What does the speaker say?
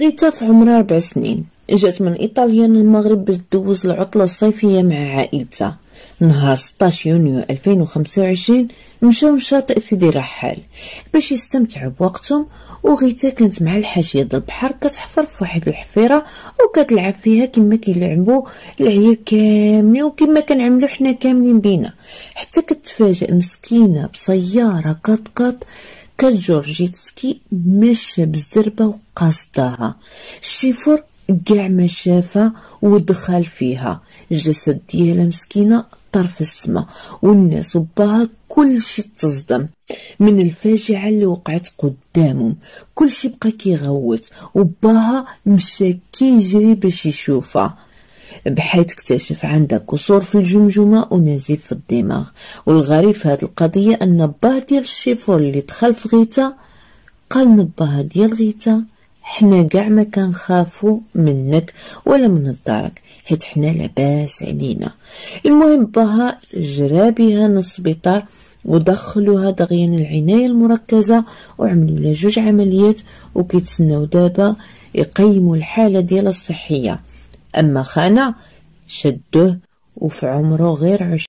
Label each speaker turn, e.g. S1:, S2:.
S1: غيتا في عمرها 4 سنين جات من ايطاليا للمغرب باش دوز العطله الصيفيه مع عائلتها. نهار 16 يونيو 2025 مشاو لشاطئ سيدي رحال باش يستمتعوا بوقتهم، وغيتا كانت مع الحاشيه ديال البحر كتحفر في واحد الحفيره وكتلعب فيها كما كيلعبوا العيال كاملين وكما كنعملوا حنا كاملين بينا، حتى كتفاجئ مسكينه بسياره كاط كتجر جيتسكي ماشيه بالزربه وقاصداها. الشيفور كاع ما شافها ودخل فيها، الجسد ديالها مسكينه طرف السما، والناس وباها كلشي تصدم من الفاجعه اللي وقعت قدامهم. كلشي بقى كيغوت وباها مشى كيجري باش يشوفها، بحيث اكتشف عندها كسور في الجمجمه ونزيف في الدماغ. والغريب في هذه القضيه ان باه ديال الشيفور اللي دخل في غيتا قال نباها ديال غيتا حنا كاع ما كنخافوا منك ولا من الدرك حيت حنا لاباس علينا. المهم باها جرى بها للسبيطار ودخلوها دغيا العنايه المركزه وعملوا لها 2 عمليات وكيتسناو دابا يقيموا الحاله ديالها الصحيه. اما خانه شدوه وفي عمره غير 20